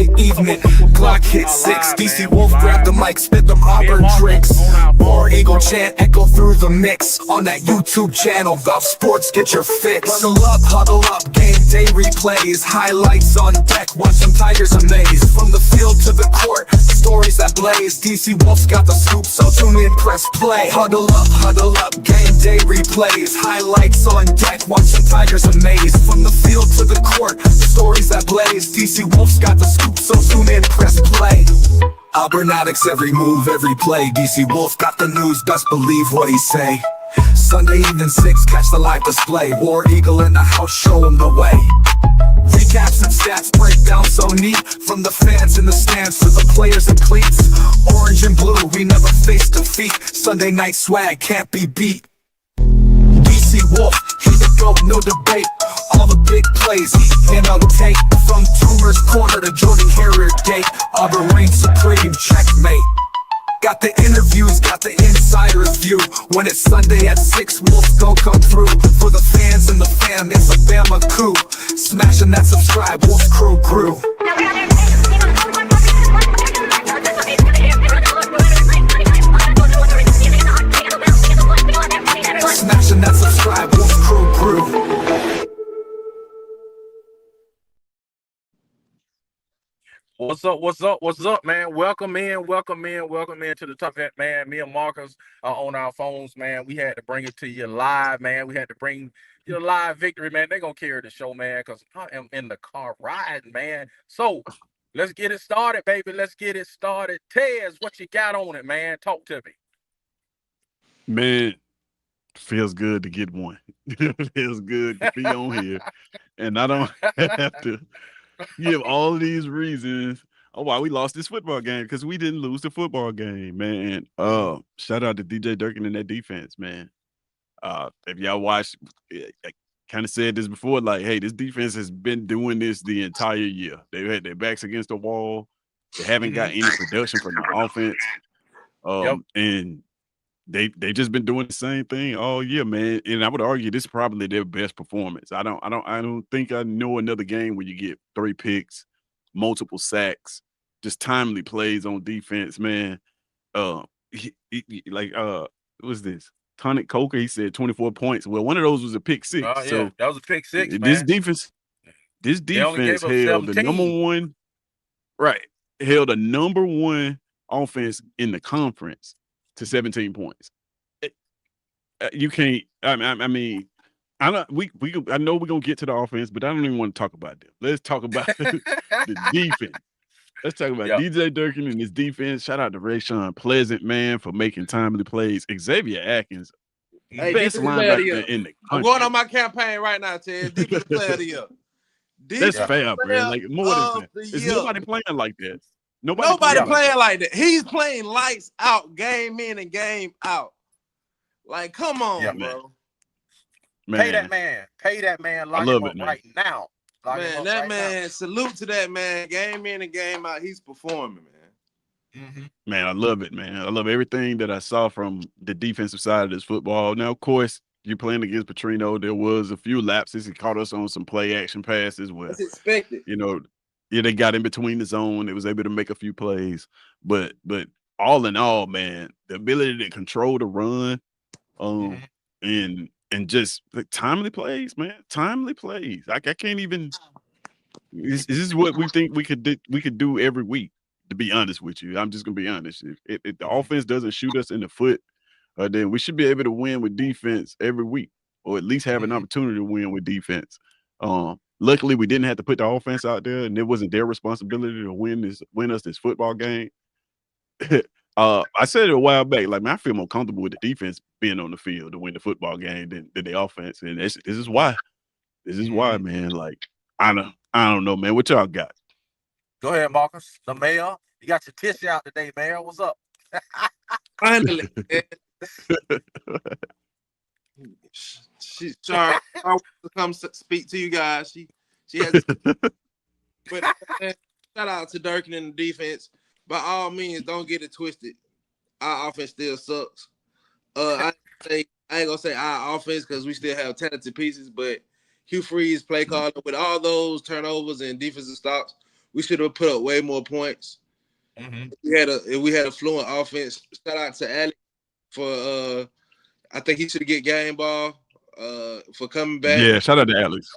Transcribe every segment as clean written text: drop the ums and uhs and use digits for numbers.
Sunday evening, Glock hit 6. DC Wolf grabbed the mic, spit them Auburn tricks. War Eagle chant echo through the mix. On that YouTube channel, Golf Sports, get your fix. Huddle up, game day replays. Highlights on deck, watch them Tigers amaze. From the field to the court, stories that blaze. DC Wolf's got the scoop, so tune in, press play. Huddle up, game day replays. Highlights on deck, watch them Tigers amaze. From the field to the court, stories that blaze. DC Wolf's got the scoop, so tune in, press play. Auburn addicts, every move, every play. DC Wolf got the news, best believe what he say. Sunday evening 6, catch the live display. War Eagle in the house, show him the way. Recaps and stats break down so neat. From the fans in the stands to the players in cleats. Orange and blue, we never face defeat. Sunday night swag can't be beat. DC Wolf, he the GOAT, no debate. All the big plays, and on tape. From Toomer's Corner to Jordan Harrier Gate. Auburn reigns supreme, checkmate. Got the interviews, got the insider's view. When it's Sunday at 6, Wolf gon' come through. For the fans and the fam, it's a Bama coup. Smashing that subscribe, Wolf's crew grew. Smashing that subscribe, Wolf's crew grew. What's up, man? Welcome in to the Tough Vet, man. Me and Marcus are on our phones, man. We had to bring it to you live, man. We had to bring you a live victory, man. They're going to carry the show, man, because I am in the car riding, man. So let's get it started, baby. Let's get it started. Tez, what you got on it, man? Talk to me. Man, feels good to get one. Feels good to be on here. And I don't have to give all these reasons why we lost this football game, because we didn't lose the football game, man. Shout out to DJ Durkin and that defense, man. If y'all watched, I kind of said this before, like, hey, this defense has been doing this the entire year. They've had their backs against the wall. They haven't got any production from the offense. And they've just been doing the same thing all year, man. And I would argue this is probably their best performance. I don't think I know another game where you get 3 picks, multiple sacks, just timely plays on defense, man. What was this? Tonic Coker, he said 24 points. Well, one of those was a pick 6. Yeah, so that was a pick 6, man. This defense held the number one offense in the conference to 17 points. You can't. I mean, I know we're gonna get to the offense, but I don't even want to talk about them. Let's talk about the defense. Let's talk about DJ Durkin and his defense. Shout out to Rayshawn Pleasant, man, for making timely plays. Xavier Atkins, best linebacker in the country. I'm going on my campaign right now, Ted. Defensive player of the year. That's fair, bro. Like, more than that. There's nobody playing like that. Nobody playing like that. He's playing lights out, game in and game out. Like, come on, bro. Man. Pay that man. I love it, man. Right now. Man, that man, salute to that man. Game in and game out, he's performing, man. Man, I love it, man. I love everything that I saw from the defensive side of this football. Now, of course, you're playing against Petrino. There was a few lapses. He caught us on some play action passes where, that's expected. They got in between the zone. It was able to make a few plays. But all in all, man, the ability to control the run, and just timely plays, man. Timely plays. I can't even. This is what we think we could do every week. To be honest with you, I'm just gonna be honest. If the offense doesn't shoot us in the foot, then we should be able to win with defense every week, or at least have an opportunity to win with defense. Luckily, we didn't have to put the offense out there, and it wasn't their responsibility to win us this football game. I said it a while back, like, man, I feel more comfortable with the defense being on the field to win the football game than the offense, and this is why. This is why, man. Like, I don't know, man. What y'all got? Go ahead, Marcus. The mayor, you got your tissue out today, mayor. What's up? Finally. She's sorry to come speak to you guys. She has. But shout out to Durkin and the defense. By all means, don't get it twisted. Our offense still sucks. I ain't gonna say our offense because we still have talented pieces, but Hugh Freeze play calling with all those turnovers and defensive stops we should have put up way more points. Mm-hmm. If we had a fluent offense. Shout out to Alex for I think he should get game ball for coming back. Yeah, shout out to Alex.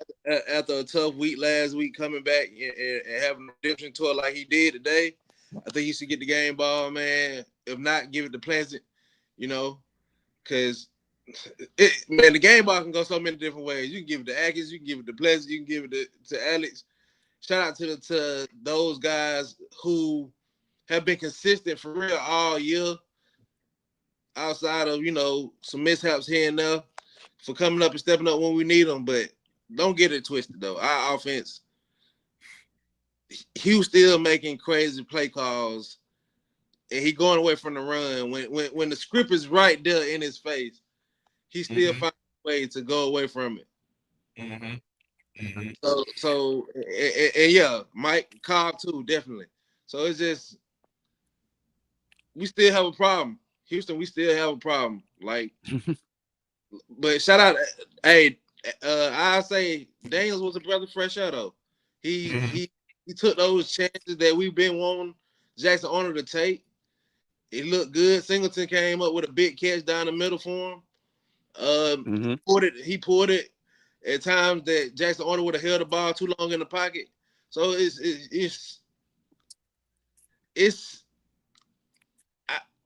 After a tough week last week, coming back and having a redemption tour like he did today. I think he should get the game ball, man. If not, give it to Pleasant, because the game ball can go so many different ways. You can give it to Atkins, you can give it to Pleasant, you can give it to Alex. Shout out to those guys who have been consistent for real all year, outside of some mishaps here and there, for coming up and stepping up when we need them. But don't get it twisted though. Our offense, Hugh still making crazy play calls, and he going away from the run. When the script is right there in his face, he still finds a way to go away from it. Mm-hmm. Mm-hmm. So yeah, Mike Cobb too, definitely. So it's just we still have a problem. Houston, we still have a problem. But shout out, hey, I say Daniels was a breath of fresh air though. He took those chances that we've been wanting Jackson Arnold to take. It looked good. Singleton came up with a big catch down the middle for him. He pulled it at times that Jackson Arnold would have held the ball too long in the pocket. So it's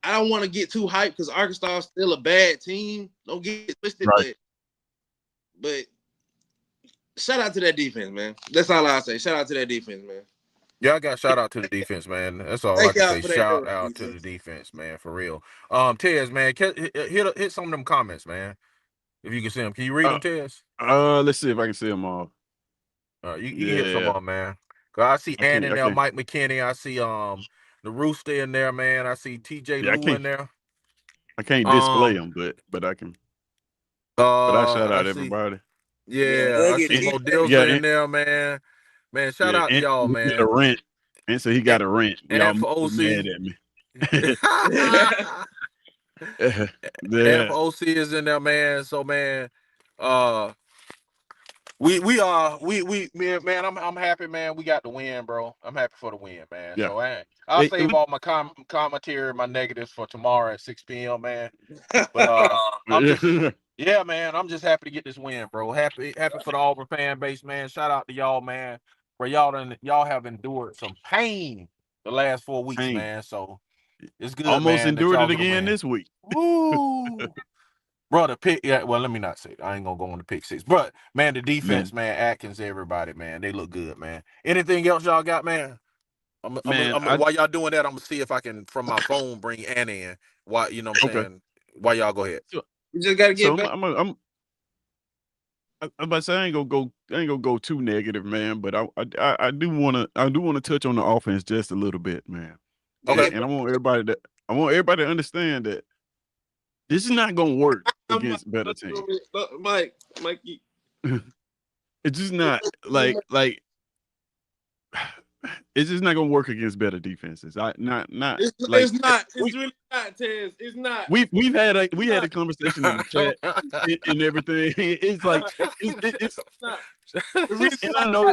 I don't want to get too hyped because Arkansas is still a bad team. Don't get twisted, right. but shout out to that defense, man. That's all I say. Shout out to that defense, man. Yeah, I got shout out to the defense, man. That's all I can say. Shout out to the defense, man, for real. Tez, man, hit some of them comments, man. If you can see them, can you read them, Tez? Let's see if I can see them all. You can hit some of them, man. Cause I see Ann in there, Mike McKinney. I see the Rooster in there, man. I see TJ Lou in there. I can't display them, but I can. But I shout out everybody. Yeah, I see Mo Dilson in there, man. Man, shout out to y'all, man. A rent. And so he got a rent. And for OC. Mad at me. And for OC is in there, man. So, man, man, I'm happy, man. We got the win, bro. I'm happy for the win, man. Yeah. So I'll save all my commentary, my negatives for tomorrow at 6 p.m., man. But yeah, man, I'm just happy to get this win, bro. Happy for the Auburn fan base, man. Shout out to y'all, man. Where y'all have endured some pain the last 4 weeks, man. So it's good. Almost man, endured it again this week. Woo. Bro, the pick, well, let me not say it. I ain't gonna go on the pick six. But man, the defense, man, Atkins, everybody, man, they look good, man. Anything else y'all got, man? While y'all doing that, I'm gonna see if I can from my phone bring Anna in. Why, you know what I'm saying? Why y'all go ahead? You just gotta get back. I'm about to say I ain't gonna go too negative, man. But I do wanna touch on the offense just a little bit, man. Okay. And I want everybody to understand that this is not gonna work against better teams. Mike. It's just not like it's just not gonna work against better defenses. It's not. It's really not, Tez. It's not. We had a conversation in the chat and everything. It's like it's not.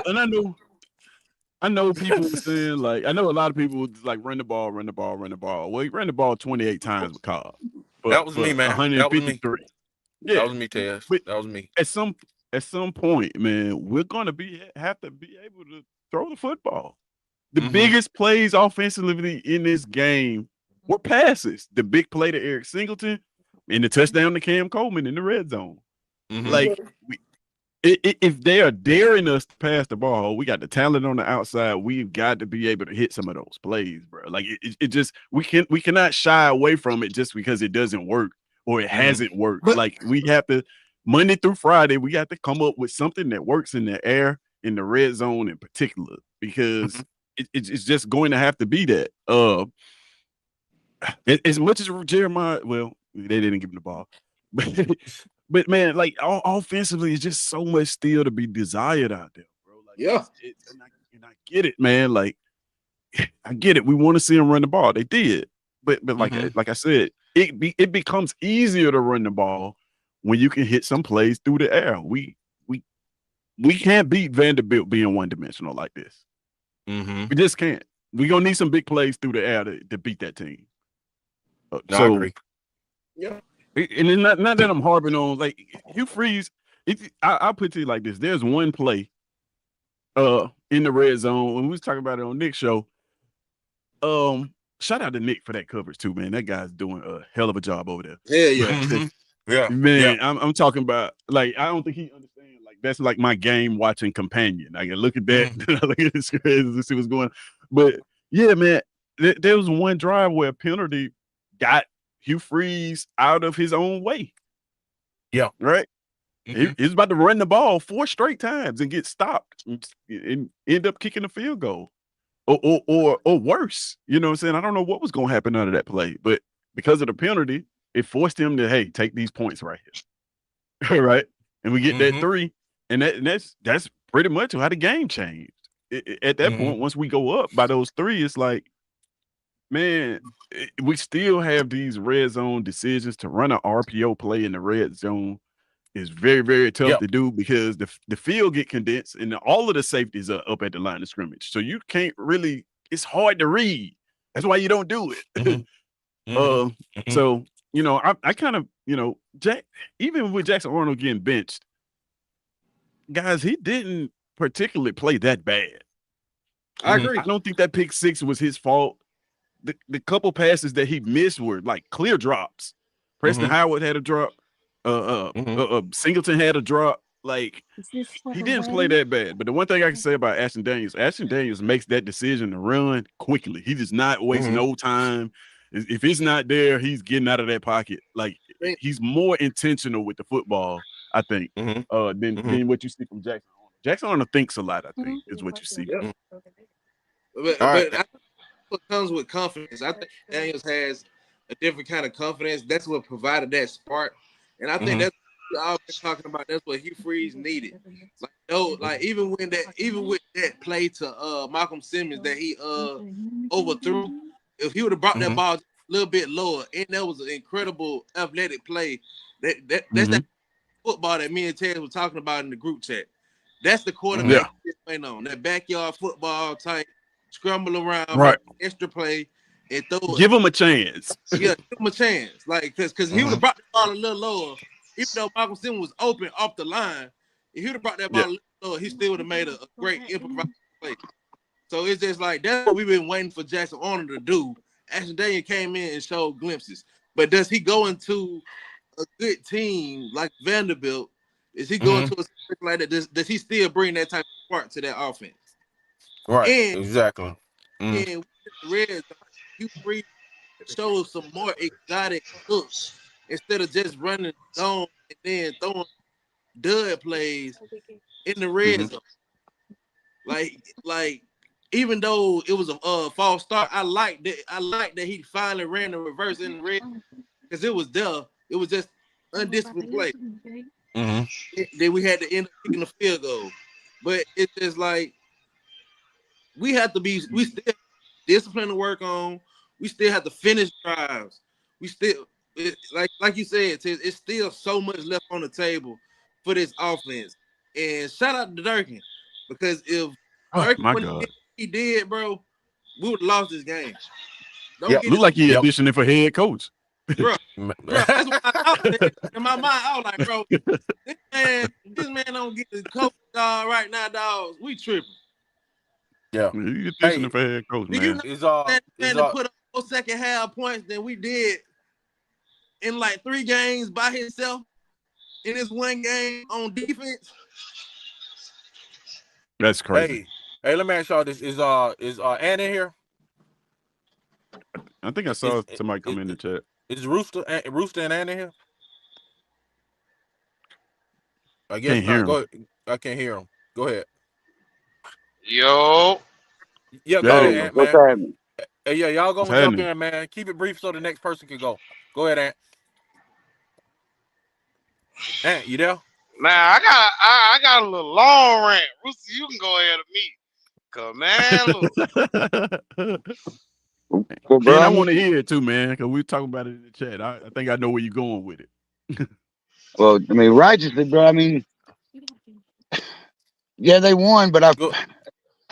And I know people were saying, like, I know a lot of people was like run the ball. Well, he ran the ball 28 times with Cobb. That was me, man. 153. Yeah, that was me, Tez. That was me. At some point, man, we're gonna have to be able to throw the football. The biggest plays offensively in this game were passes. The big play to Eric Singleton and the touchdown to Cam Coleman in the red zone. Like, if they are daring us to pass the ball, we got the talent on the outside. We've got to be able to hit some of those plays, bro. Like it just we cannot shy away from it just because it doesn't work or it hasn't worked. Like we have to Monday through Friday, we have to come up with something that works in the air, in the red zone in particular, because it's just going to have to be that. As much as Jeremiah, well, they didn't give him the ball, but man, like offensively, it's just so much still to be desired out there, bro. Like, and I get it, man. Like, I get it. We want to see them run the ball. They did, but like I said, it becomes easier to run the ball when you can hit some plays through the air. We can't beat Vanderbilt being one dimensional like this. We just can't. We're gonna need some big plays through the air to beat that team. No, So, I agree. Yeah. and then not that I'm harping on like Hugh Freeze. I'll put it to you like this: there's one play, in the red zone when we was talking about it on Nick's show. Shout out to Nick for that coverage too, man. That guy's doing a hell of a job over there. Yeah. Yeah, Man, I'm talking about like I don't think he understands. Like that's like my game watching companion. I can look at that, look at the screens and see what's going on. But yeah, man, there was one drive where a penalty got Hugh Freeze out of his own way. Yeah. Right. He was about to run the ball 4 straight times and get stopped and end up kicking a field goal. Or worse. You know what I'm saying? I don't know what was gonna happen out of that play, but because of the penalty, it forced him to, hey, take these points right here. Right. And we get that 3. And that's pretty much how the game changed. At that point, once we go up by those 3, it's like, man, we still have these red zone decisions. To run an RPO play in the red zone is very, very tough to do because the field get condensed and all of the safeties are up at the line of scrimmage. So you can't really, it's hard to read. That's why you don't do it. So, you know, I kind of, you know, even with Jackson Arnold getting benched, guys, he didn't particularly play that bad. I agree. I don't think that pick 6 was his fault. The couple passes that he missed were like clear drops. Preston Howard had a drop. Singleton had a drop. Like, he didn't play that bad. But the one thing I can say about Ashton Daniels makes that decision to run quickly. He does not waste no time. If it's not there, he's getting out of that pocket. Like, he's more intentional with the football, I think, than what you see from Jackson Arnold. Jackson Arnold thinks a lot, I think, is what you see. But what comes with confidence. I think Daniels has a different kind of confidence. That's what provided that spark. And I think that's what I've been talking about. That's what Hugh Freeze needed. Like, no, like even with that play to Malcolm Simmons that he overthrew, if he would have brought that ball a little bit lower, and that was an incredible athletic play. That's that football that me and Ted were talking about in the group chat. That's the quarterback playing on that backyard football type, scramble around, extra play, and throw it. Give him a chance. Yeah, give him a chance. Like, because he would have brought the ball a little lower, even though Malcolm Simmons was open off the line. If he would have brought that ball a little lower, he still would have made a great improvised play. So it's just like that's what we've been waiting for Jackson Arnold to do. Ashton Daniels came in and showed glimpses. But does he go into a good team like Vanderbilt? Is he going to a situation like that? Does he still bring that type of spark to that offense? Right. And, Exactly. And with the Reds, Hugh Freeze shows some more exotic looks instead of just running zone and then throwing dud plays in the red zone. Like even though it was a false start, I like that he finally ran the reverse in the red because it was there. It was just undisciplined play. Then we had to end up kicking the field goal. But it's just like we still discipline to work on. We still have to finish drives. We still like you said, it's still so much left on the table for this offense. And shout out to Durkin because if Durkin he did, bro, we would have lost this game. Look like he auditioning for head coach. Bro, that's what I was in my mind. I was like, bro, this man don't get the coach job right now, dogs. We tripping. Yeah, you auditioning for head coach, man. You know, to put up more second half points than we did in like 3 games by himself in this one game on defense. That's crazy. Hey, let me ask y'all this: is Ann in here? I think I saw somebody come in the chat. Is Rooster and Ann in here? I guess can't hear him. Go ahead. I can't hear him. Go ahead. Yo. Yeah, go ahead, Ant, man. What's happening? Hey, yeah, y'all gonna jump in, man. Keep it brief so the next person can go. Go ahead, Ant. Ant, you there? Now I got a little long rant. Rooster, you can go ahead of me. Cause man, look. Well, bro, Man, I want to hear it too, man, because we were talking about it in the chat. I think I know where you're going with it. Well, I mean, righteously, bro. I mean, yeah, they won, but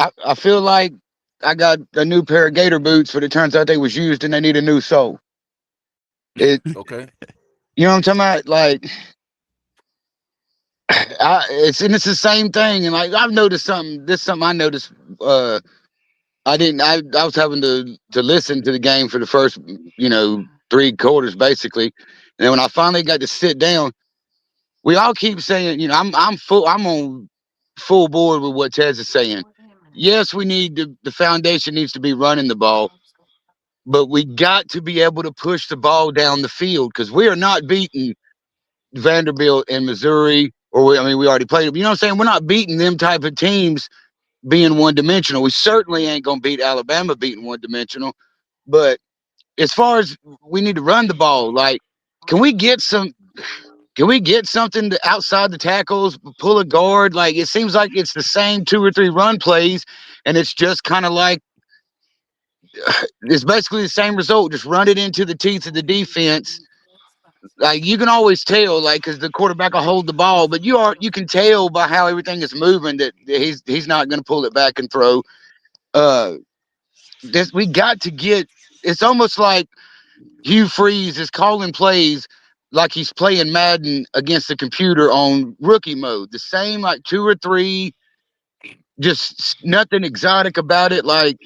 I feel like a new pair of Gator boots, but it turns out they was used and they need a new sole. It, Okay. you know what I'm talking about? Like, it's the same thing. And like, I've noticed something. This is something I noticed. I was having to listen to the game for the first, 3 quarters basically, and then when I finally got to sit down, we all keep saying, I'm on full board with what Tez is saying. Yes, we need the foundation needs to be running the ball, but we got to be able to push the ball down the field because we are not beating Vanderbilt and Missouri, we already played them. You know what I'm saying? We're not beating them type of teams being one dimensional. We certainly ain't gonna beat Alabama being one dimensional. But as far as we need to run the ball, like, can we get some? Can we get something outside the tackles, pull a guard? Like, it seems like it's the same 2 or 3 run plays, and it's just kind of like it's basically the same result. Just run it into the teeth of the defense. Like, you can always tell, like, because the quarterback will hold the ball, but you can tell by how everything is moving that he's not going to pull it back and throw. We got to get. It's almost like Hugh Freeze is calling plays like he's playing Madden against the computer on rookie mode. The same, like 2 or 3, just nothing exotic about it. Like,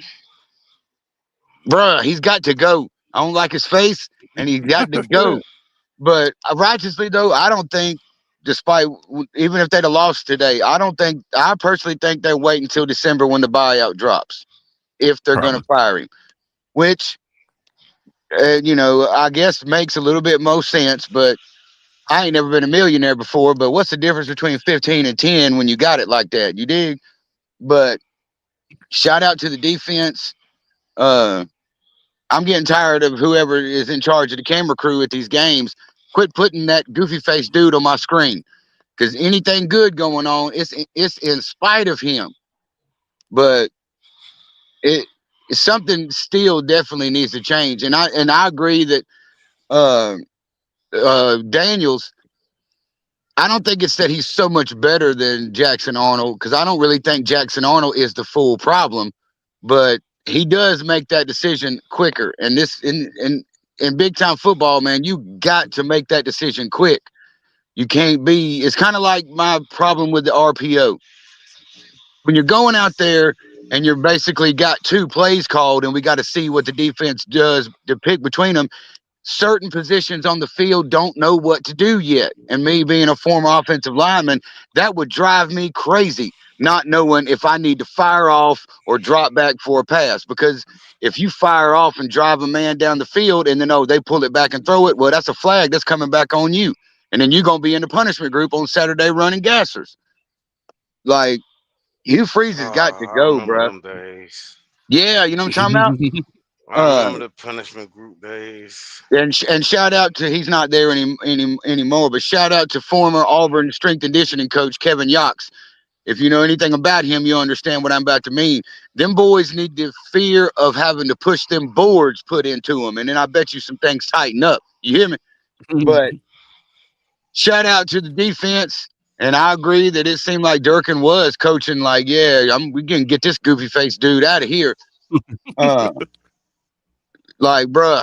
bruh, he's got to go. I don't like his face, and he's got to go. But righteously, though, I don't think, despite even if they'd have lost today, I personally think they wait until December when the buyout drops if they're going to fire him, which, I guess makes a little bit more sense. But I ain't never been a millionaire before. But what's the difference between 15 and 10 when you got it like that? You dig? But shout out to the defense. I'm getting tired of whoever is in charge of the camera crew at these games. Quit putting that goofy face dude on my screen. Because anything good going on, it's in spite of him. But it's something still definitely needs to change. And I agree that Daniels, I don't think it's that he's so much better than Jackson Arnold, because I don't really think Jackson Arnold is the full problem, but he does make that decision quicker. And this in big time football, man, you got to make that decision quick. You can't be. It's kind of like my problem with the RPO. When you're going out there and you're basically got 2 plays called, and we got to see what the defense does to pick between them. Certain positions on the field don't know what to do yet. And me being a former offensive lineman, that would drive me crazy, not knowing if I need to fire off or drop back for a pass. Because if you fire off and drive a man down the field and then, they pull it back and throw it, well, that's a flag that's coming back on you. And then you're going to be in the punishment group on Saturday running gassers. Like, Hugh Freeze has got to I go, remember bro. them days. Yeah, you know what I'm talking about? I remember the punishment group days. And shout out to, he's not there anymore, but shout out to former Auburn strength and conditioning coach Kevin Yox. If you know anything about him, you'll understand what I'm about to mean. Them boys need the fear of having to push them boards put into them, and then I bet you some things tighten up. You hear me? But shout out to the defense, and I agree that it seemed like Durkin was coaching like, we can get this goofy face dude out of here. Like, bruh.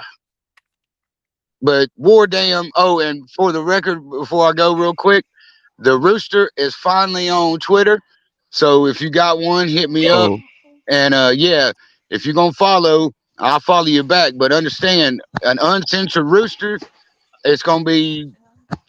But War Damn. Oh, and for the record, before I go real quick, the Rooster is finally on Twitter. So if you got one, hit me up. And if you're gonna follow, I'll follow you back. But understand, an uncensored Rooster, it's gonna be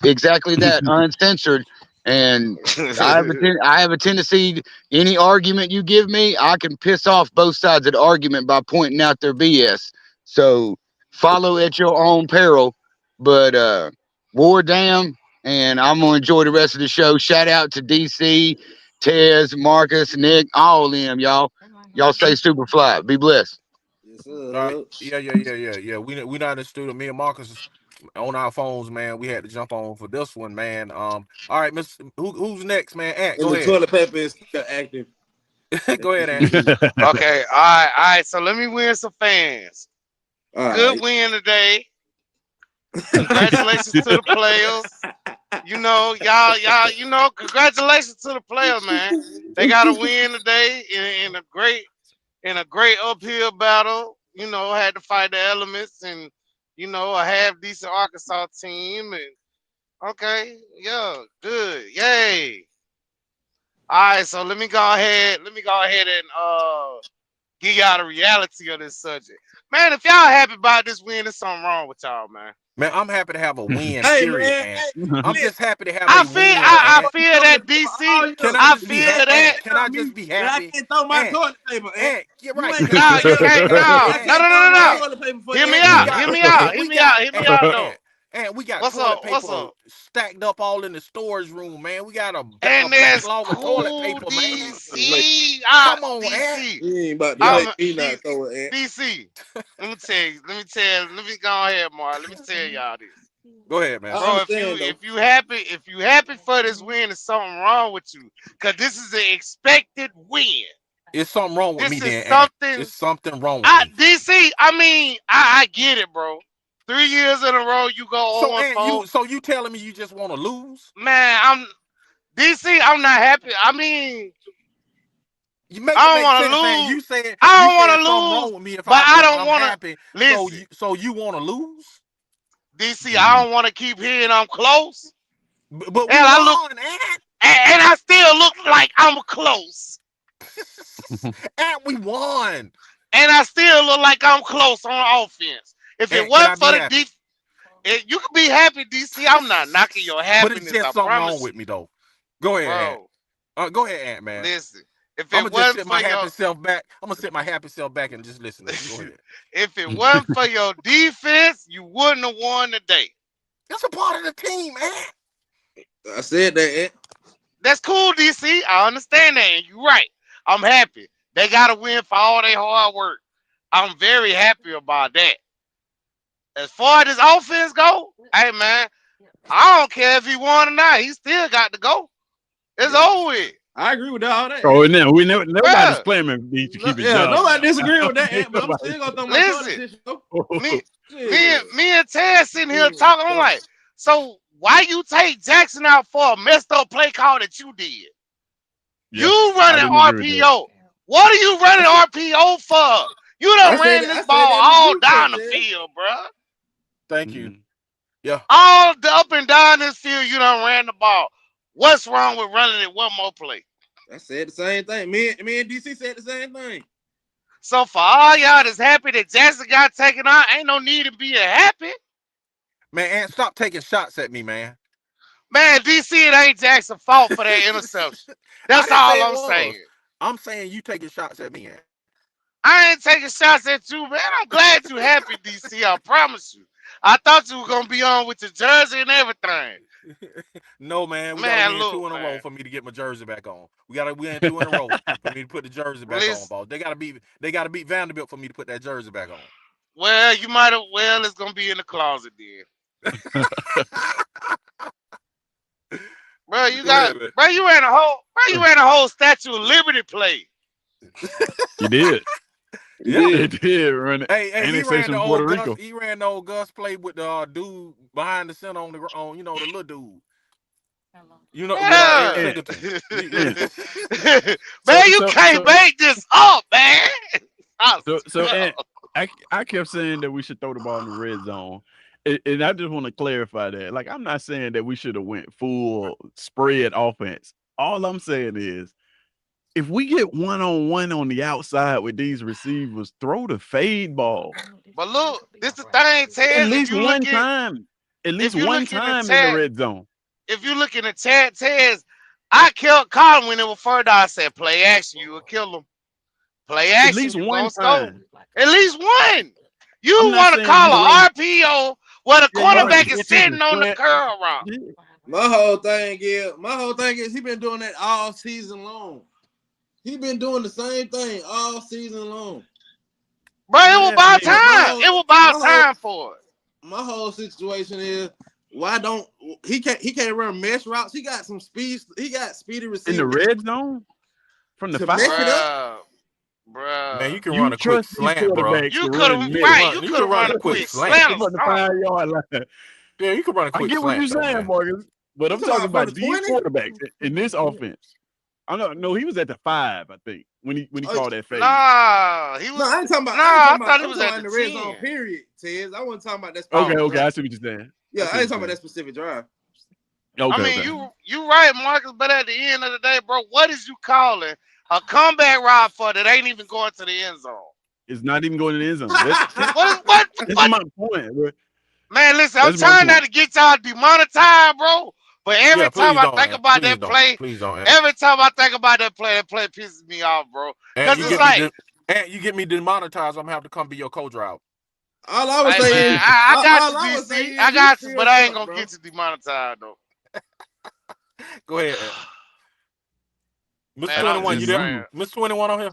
exactly that, uncensored. And I have a tendency, any argument you give me, I can piss off both sides of the argument by pointing out their BS. So follow at your own peril. But War Damn, and I'm gonna enjoy the rest of the show. Shout out to DC, Tez, Marcus, Nick, all of them, y'all. Y'all stay super fly. Be blessed. Yes, All right. sir. Yeah. We not in the studio. Me and Marcus on our phones, man. We had to jump on for this one, man. All right, Miss. Who's next, man? Ant, And go the ahead. toilet paper is still active. Go ahead, Ant. Okay, all right. So let me win some fans. All Good right. win today. Congratulations to the players. Y'all, congratulations to the players, man. They got a win today in a great in a great uphill battle. You know, had to fight the elements and a half decent Arkansas team. And okay, yeah, good, yay. All right, so let me go ahead and give y'all the reality of this subject. Man, if y'all happy about this win, there's something wrong with y'all, man. Man, I'm happy to have a win. Hey, Period, man, man. I'm just happy to have I a feel win. I feel that DC. Can I just be feel happy? that. Can I just be happy? I can't throw my Ant, toilet paper. Ant, get right. ain't No, got- you can't. No, I can't throw my toilet paper for Hear you. me Ant, out. we Hear got- me out. we Hear me got- out. Hear me Ant, out, though. And we got What's toilet up? paper What's up? stacked up all in the storage room, man. We got a And that's backlog of cool, toilet paper, man. DC. Come on, DC. Ant. You ain't about I'm to make me not throw it. DC. Let me tell you. Let me go ahead, Mark. Let me tell y'all this. Go ahead, man. I Bro, understand, if you happy for this win, there's something wrong with you. Cause this is an expected win. It's something wrong with This me, is then. something. Ant. It's something wrong with me. DC, I mean, I get it, bro. 3 years in a row, you go So, 0-4. so you telling me you just want to lose? Man, I'm not happy. I mean, You make I it don't make wanna sense, man. lose. You said I don't you wanna said something lose, wrong with me if but I don't I'm wanna- happy. Listen. So you want to lose? DC, I don't want to keep hearing I'm close. But we Hell, I won, look, and I still look like I'm close. and we won. And I still look like I'm close on offense. If it And wasn't can I for be the happy? defense, you could be happy, DC. I'm not knocking your But happiness. it's just I something promise wrong with me, though. Go ahead, Ant. bro. Go ahead, Ant, man. Listen, if I'm it gonna just wasn't sit my for your happy self back. I'm gonna sit my happy self back and just listen. Go ahead. if it wasn't for your defense, you wouldn't have won today. That's a part of the team, man. I said that. That's cool, DC. I understand that, and you're right. I'm happy. They got to win for all their hard work. I'm very happy about that. As far as this offense go, hey man, I don't care if he won or not. He still got to go. It's over with. I agree with all that. Oh, no, we never nobody's Bruh. claiming me to keep it. Yeah, nobody disagree with that, but I'm still gonna throw my Listen. toilet tissue. Me and Ted sitting here talking. I'm like, so why you take Jackson out for a messed up play call that you did? Yeah, You running RPO. What are you running RPO for? You done ran this ball all down the field, bruh. Thank you. Yeah. All up and down this field, you done ran the ball. What's wrong with running it one more play? I said the same thing. Me and DC said the same thing. So for all y'all that's happy that Jackson got taken out, ain't no need to be happy. Man, Ant, stop taking shots at me, man. Man, DC, it ain't Jackson's fault for that interception. That's all I'm saying. I'm saying you taking shots at me, Ant. I ain't taking shots at you, man. I'm glad you happy, DC. I promise you. I thought you were gonna be on with your jersey and everything. No, man. We Man, gotta win two in a row for me to get my jersey back on. We gotta win 2 in a row for me to put the jersey back on, boss. They gotta beat Vanderbilt for me to put that jersey back on. Well, you might have. Well, it's gonna be in the closet then. Bro, you ran a whole Statue of Liberty play. You did. Yeah, it did run it. Hey, Rico. he ran the old Gus play with the dude behind the center on the the little dude. You know, Yeah. Man, So- you so- can't so- make this up, man. And I kept saying that we should throw the ball in the red zone. And I just want to clarify that. Like, I'm not saying that we should have went full spread offense. All I'm saying is, if we get one-on-one on the outside with these receivers, throw the fade ball. But look, this the thing, Ted. At least one time. At least one time in the red zone. If you look in the chat, Ted's, I killed Colin when it was further. I said, play action, you will kill him. Play action, At least you one gonna time. score. At least one. You I'm not want to saying call you an RPO where the cornerback right. is sitting on the curl route. My whole thing is he been doing that all season long. He been doing the same thing all season long. Bro, it was about time. It was about time for it. My whole situation is why don't he can't run mesh routes? He got some speed. He got speedy receivers in the red zone from the To 5. mesh it up? Bruh. Man, you can run a quick slant, bro. You could have run a quick slant. From the 5-yard line. Yeah, you can run a quick I get slant. what you're saying, Morgan. But I'm talking about these quarterbacks in this offense. I don't know. He was at the 5, I think, when he called that fade. Nah, he was. No, I ain't talking about. I thought he I'm was talking at about the in the red 10. zone. Period. Tez, I wasn't talking about that. Okay, specific drive. I see what you're saying. Yeah, I ain't talking about that specific drive. Okay, I mean, okay. you right, Marcus. But at the end of the day, bro, what is you calling a comeback ride for that ain't even going to the end zone? It's not even going to the end zone. What? That's my point, bro. Man, listen, I'm That's my trying not point. to get y'all demonetized, bro. But every time I think about that play, please don't. every time I think about that play pisses me off, bro. Because it's like, and you get me demonetized, I'm gonna have to come be your co-driver. All I was hey, saying, man, I got all you, I was DC. saying I is got you you, but I ain't still gonna suck, get you demonetized though. Go ahead, Mr. Man, I'm 21. You just there? saying. Mr. 21 on here?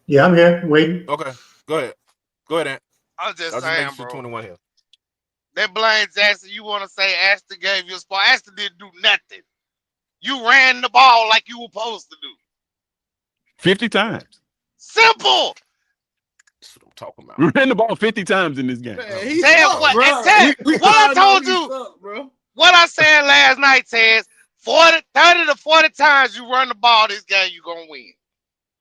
Yeah, I'm here waiting. Okay, go ahead, Ant. I'm just I'll just make saying, sure bro. 21 here. That Blaine Jackson, you want to say Ashton gave you a spot? Ashton didn't do nothing. You ran the ball like you were supposed to do. 50 times. Simple. That's what I'm talking about. We ran the ball 50 times in this game. Man, he Ted, suck, what? bro. And Ted, We what I all know told he you, suck, bro. what I said last night, Ted, 30 to 40 times you run the ball this game, you gonna win.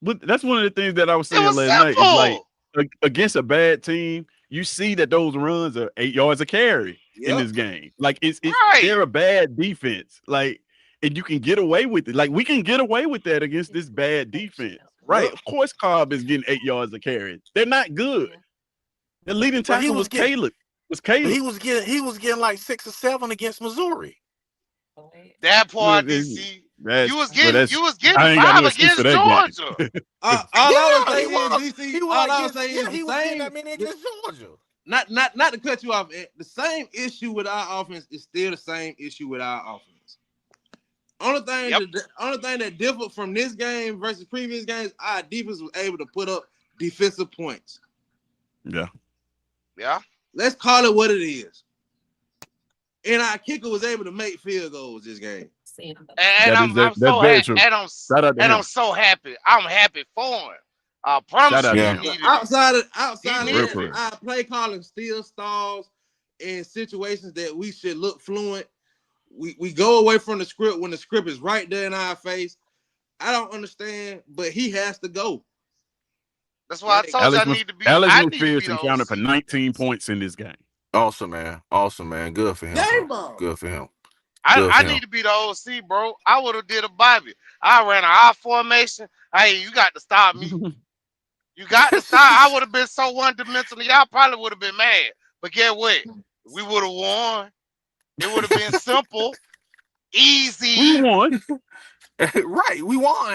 But that's one of the things that I was It saying was last night. Is like simple. against a bad team, you see that those runs are 8 yards a carry in this game. Like it's Right. they're a bad defense. Like, and you can get away with it. Like we can get away with that against this bad defense. Right. Of course, Cobb is getting 8 yards a carry. They're not good. The leading tackle was Caleb. He was getting like 6 or 7 against Missouri. That part, Well, DC. that's- You was well, that's- getting I ain't got 5 no excuse against for that game. Georgia. All I was saying he is, DC. He was All I like was saying is he the was getting same. that many against Georgia. Not to cut you off. The same issue with our offense is still the same issue with our offense. Only thing that differed from this game versus previous games, our defense was able to put up defensive points. Yeah. Yeah. Let's call it what it is. And our kicker was able to make field goals this game. And I'm so happy. And I'm so happy. I'm happy for him. I promise you, he needed outside of it. our play calling still stalls in situations that we should look fluent. We go away from the script when the script is right there in our face. I don't understand, but he has to go. That's why I told you I need to be. Alex I need to be McPherson counted for 19 points in this game. Awesome, man. Good for him. Good for him. I need to be the OC, bro. I would have did a Bobby. I ran an I formation. Hey, you got to stop me. You got to stop. I would have been so one-dimensional. Y'all probably would have been mad. But get what? We would have won. It would have been simple, easy. We won. Right, we won.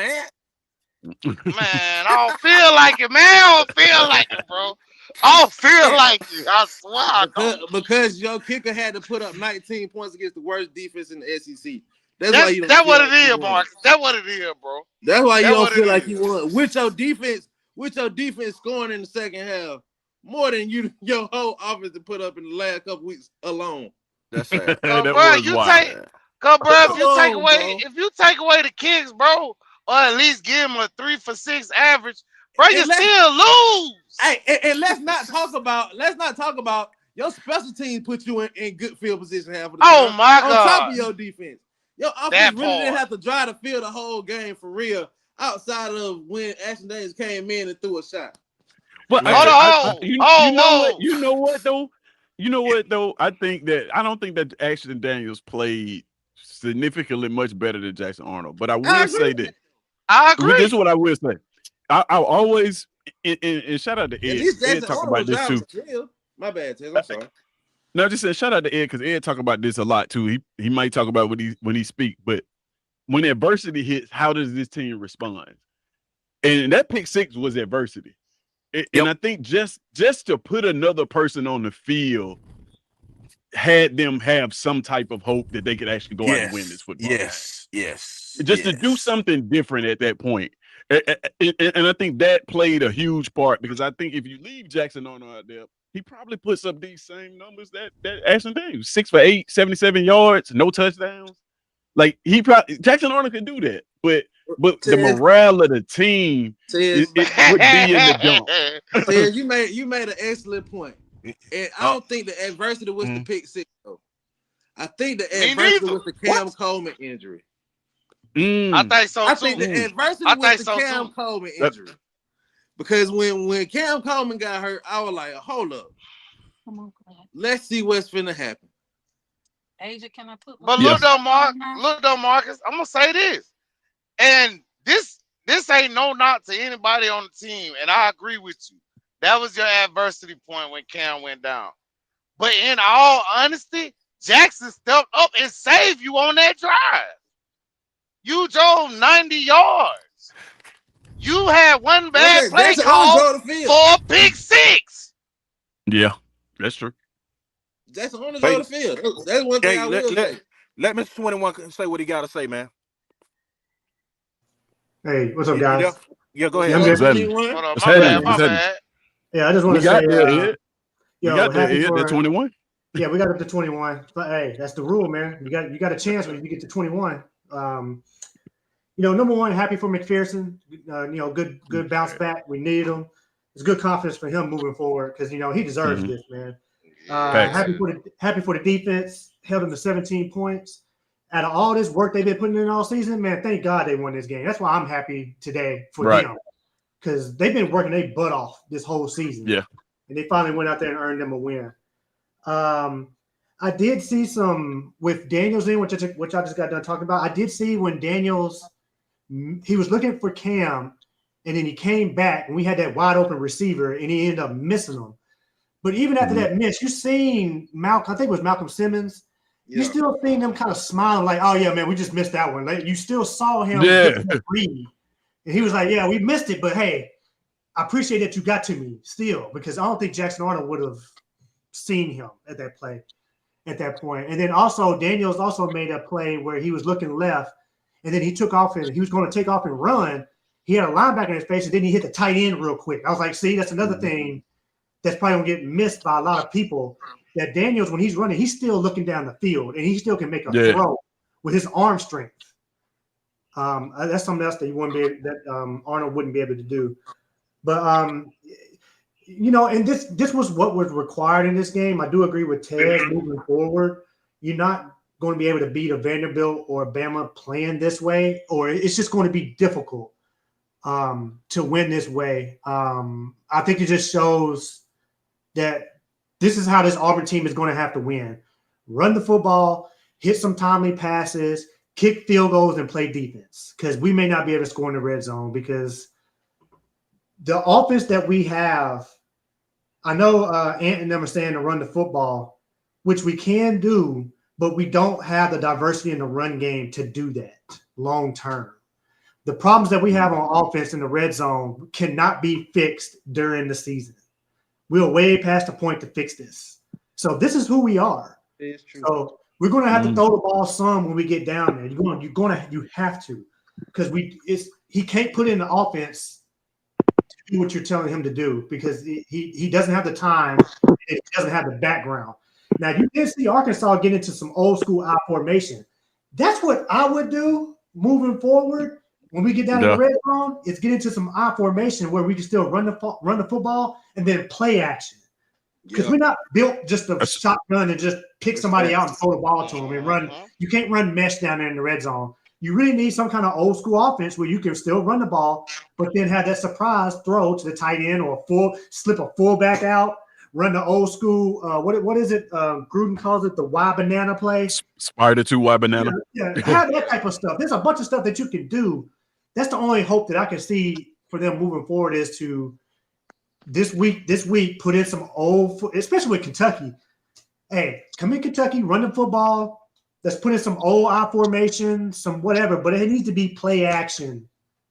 Man, I don't feel like it, man. I don't feel like it, bro. I don't feel like it. I swear. Because your kicker had to put up 19 points against the worst defense in the SEC. That's what it is, Mark. That's what it is, bro. That's why you don't feel like you won. With your defense scoring in the second half more than your whole offense to put up in the last couple weeks alone. That's sad. Bro, if you take away the kicks, bro, or at least give him a 3 for 6 average, bro, you still lose. Hey, and let's not talk about your special teams put you in good field position half of the time. My God. On top of your defense. Your offense really didn't have to drive the field the whole game for real, outside of when Ashton Davis came in and threw a shot. But you know what though? I don't think that Ashton Daniels played significantly much better than Jackson Arnold. But I will say that. I agree. This is what I will say. I always and shout out to Ed. Ed talk about this too. My bad, Ted. I'm sorry. No, just saying shout out to Ed because Ed talk about this a lot too. He might talk about when he speak, but when adversity hits, how does this team respond? And that pick 6 was adversity. And I think just to put another person on the field had them have some type of hope that they could actually go out and win this football game. Just to do something different at that point. And I think that played a huge part because I think if you leave Jackson Arnold out there, he probably puts up these same numbers that Ashton Davis, 6 for 8, 77 yards, no touchdowns. Like Jackson Arnold could do that, but the morale of the team it would be in the dump. Ted, you made an excellent point, and I don't think the adversity was the pick 6 though. I think the adversity was the Cam Coleman injury. I think so I too. think the adversity I was think the so, Cam too. Coleman injury. Because when Cam Coleman got hurt, I was like, hold up. Let's see what's finna happen. Agent, can I put? But Yeah. look though, Marcus, I'm gonna say this, and this ain't no knock to anybody on the team, and I agree with you. That was your adversity point when Cam went down. But in all honesty, Jackson stepped up and saved you on that drive. You drove 90 yards. You had one bad play Jackson call only drove the field. for a pick six. Yeah, that's true. Jackson only drove the field. That's one thing I will say. Let Mr. 21 say what he got to say, man. Hey, what's up, guys? Yeah, go ahead. Yeah, I'm What's good. happening? Hold on, What's my happening? bad, my bad. Yeah, I just want We to say, got there, Ed. We yo, got there, happy Ed. for That 21. Yeah, we got up to 21. But hey, that's the rule, man. You got a chance when you get to 21. Number one, happy for McPherson. Good bounce back. We needed him. It's good confidence for him moving forward because he deserves this, man. Happy for the defense. Held him to 17 points. Out of all this work they've been putting in all season, man, thank God they won this game. That's why I'm happy today for them because they've been working their butt off this whole season. Yeah, and they finally went out there and earned them a win. I did see some with Daniels in, which I just got done talking about. I did see when Daniels, he was looking for Cam, and then he came back, and we had that wide open receiver, and he ended up missing him. But even after that miss, you seen Malcolm, I think it was Malcolm Simmons. Yeah. You still seen them kind of smiling like, oh, yeah, man, we just missed that one. Like, you still saw him get that read. And he was like, yeah, we missed it, but hey, I appreciate that you got to me still because I don't think Jackson Arnold would have seen him at that play at that point. And then also Daniels also made a play where he was looking left and then he took off and he was going to take off and run. He had a linebacker in his face and then he hit the tight end real quick. I was like, see, that's another thing that's probably going to get missed by a lot of people, that Daniels, when he's running, he's still looking down the field and he still can make a throw with his arm strength. That's something else that you wouldn't be able, that Arnold wouldn't be able to do. But and this was what was required in this game. I do agree with Ted moving forward. You're not going to be able to beat a Vanderbilt or a Bama playing this way, or it's just going to be difficult to win this way. I think it just shows that this is how this Auburn team is going to have to win. Run the football, hit some timely passes, kick field goals, and play defense because we may not be able to score in the red zone because the offense that we have, I know Ant and them are saying to run the football, which we can do, but we don't have the diversity in the run game to do that long term. The problems that we have on offense in the red zone cannot be fixed during the season. We're way past the point to fix this. So this is who we are. It's true. So we're going to have to throw the ball some when we get down there. You have to, because he can't put in the offense to do what you're telling him to do because he doesn't have the time and he doesn't have the background. Now you did see Arkansas get into some old school I formation. That's what I would do moving forward when we get down to the red zone. Is get into some I formation where we can still run the football and then play action. Because we're not built just to shotgun and just pick somebody out and throw the ball to them and run. You can't run mesh down there in the red zone. You really need some kind of old school offense where you can still run the ball, but then have that surprise throw to the tight end or slip a fullback out, run the old school. What is it? Gruden calls it the Y banana play. Spider 2 Y banana. Yeah, have that type of stuff. There's a bunch of stuff that you can do. That's the only hope that I can see for them moving forward is to this week put in some old, especially with Kentucky. Hey, come in Kentucky, run the football. Let's put in some old I formation, some whatever, but it needs to be play action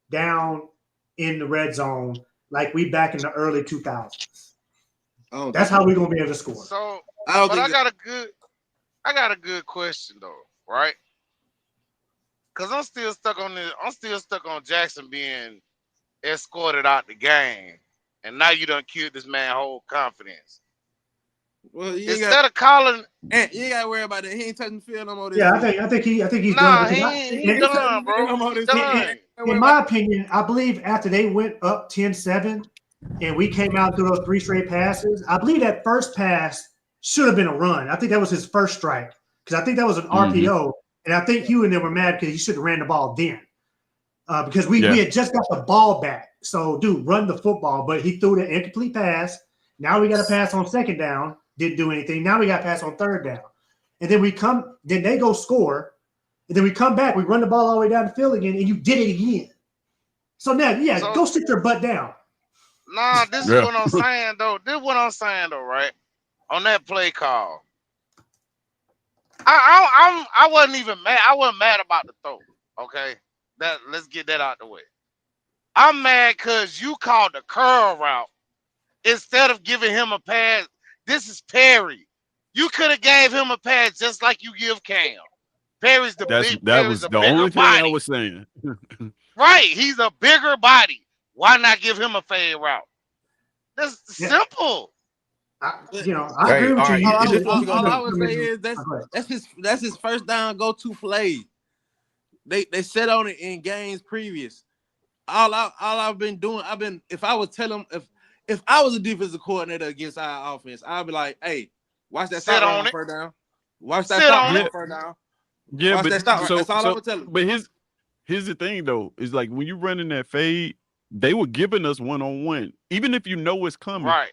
down in the red zone like we back in the early 2000s. That's how we're gonna be able to score. So, I got a good question though, right? Because I'm still stuck on Jackson being escorted out the game, and now you done killed this man's whole confidence. Well, instead of calling, you ain't gotta worry about that. He ain't touching the field no more. Yeah, I think he's nah, done. He's done, bro. He's done. In my opinion, I believe after they went up 10-7 and we came out through those 3 straight passes, I believe that first pass should have been a run. I think that was his first strike because I think that was an RPO. And I think Hugh and them were mad because he should have ran the ball then. Because we had just got the ball back. So, dude, run the football. But he threw the incomplete pass. Now we got a pass on second down. Didn't do anything. Now we got a pass on third down. And then then they go score. And then we come back. We run the ball all the way down the field again. And you did it again. So now, go sit your butt down. Nah, this is what I'm saying, though. Right? On that play call. I wasn't even mad. I wasn't mad about the throw. Okay? Let's get that out the way. I'm mad because you called the curl route instead of giving him a pass. This is Perry. You could have gave him a pass just like you give Cam. Perry's the big. That was the only thing I was saying. Right, he's a bigger body. Why not give him a fade route? That's simple. I agree with you. All I would say is that's his first down go-to play. They set on it in games previous. All I've been doing, if I was a defensive coordinator against our offense, I'd be like, hey, watch that stop on first down. Watch that stop on first down. Yeah, watch but that stop. That's all I would tell him. But here's the thing though, is like when you running that fade, they were giving us one-on-one. Even if you know it's coming. Right.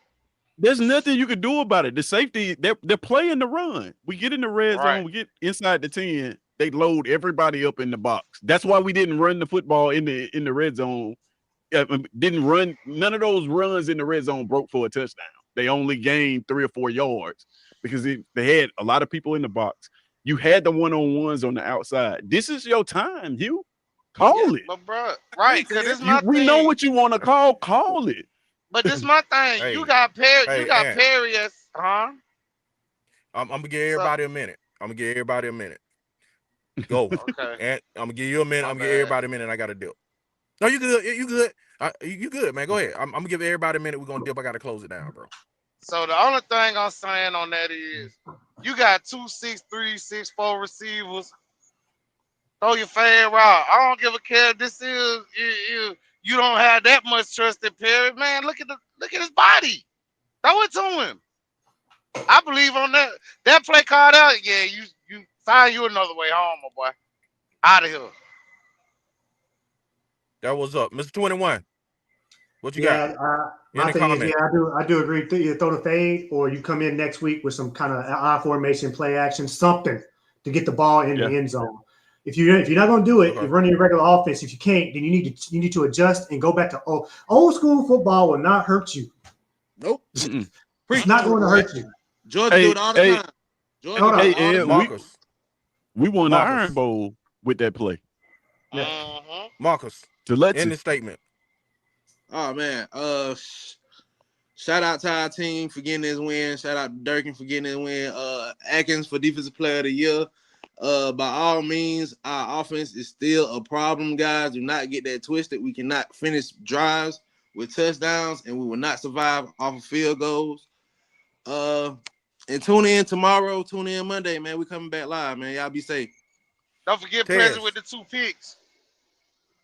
There's nothing you can do about it. The safety, they're playing the run. We get in the red zone, we get inside the 10, they load everybody up in the box. That's why we didn't run the football in the red zone. Didn't run, none of those runs in the red zone broke for a touchdown. They only gained 3 or 4 yards because they had a lot of people in the box. You had the one-on-ones on the outside. This is your time, Hugh. Call it. But bro, right, because it's my we thing. know what you want to call it. But this is my thing. Hey, you got Perry. hey, You got Ant. Perry as I'm gonna give everybody a minute. Go. Okay. And I'm gonna give you a minute. My I'm gonna give bad. everybody a minute. I got to dip. No, you good. You good. You good, man. Go ahead. I'm gonna give everybody a minute. We're gonna dip. I gotta close it down, bro. So the only thing I'm saying on that is you got 2 6'3", 6'4" receivers. Throw your fade route. I don't give a care. This is you don't have that much trust in Perry. Man, look at his body. Throw it to him. I believe on that play card out. Yeah, you find you another way home, my boy. Out of here. That was up, Mr. 21. What you Yeah, got? my thing is, I do agree. Either throw the fade or you come in next week with some kind of I formation, play action, something to get the ball in the end zone. If you're not going to do it, you're running a regular offense. If you can't, then you need to adjust and go back to old school football will not hurt you. Nope. It's not going to hurt you. Georgia do it all the time. Georgia we won the Iron Bowl with that play. Yeah. Marcus, end the statement. Oh man, shout out to our team for getting this win. Shout out to Durkin for getting this win. Atkins for defensive player of the year. By all means, our offense is still a problem, guys. Do not get that twisted. We cannot finish drives with touchdowns, and we will not survive off of field goals. And tune in tomorrow. Tune in Monday, man. We coming back live, man. Y'all be safe. Don't forget Pleasant with the 2 picks.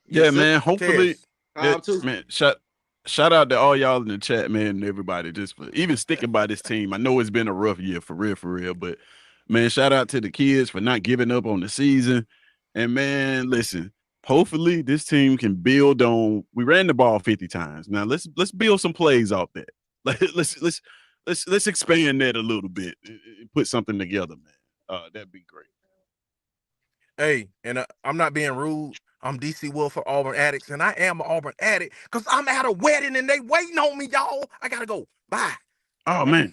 Yeah, man. Hopefully, man. Shout out to all y'all in the chat, man, and everybody just for even sticking by this team. I know it's been a rough year for real, but man, shout out to the kids for not giving up on the season. And man, listen, hopefully this team can build on. We ran the ball 50 times. Now let's build some plays off that. Let's expand that a little bit and put something together, man. That'd be great. Hey, and I'm not being rude. I'm DC Wolf for Auburn Addicts, and I am an Auburn addict because I'm at a wedding and they waiting on me, y'all. I gotta go. Bye. Oh man.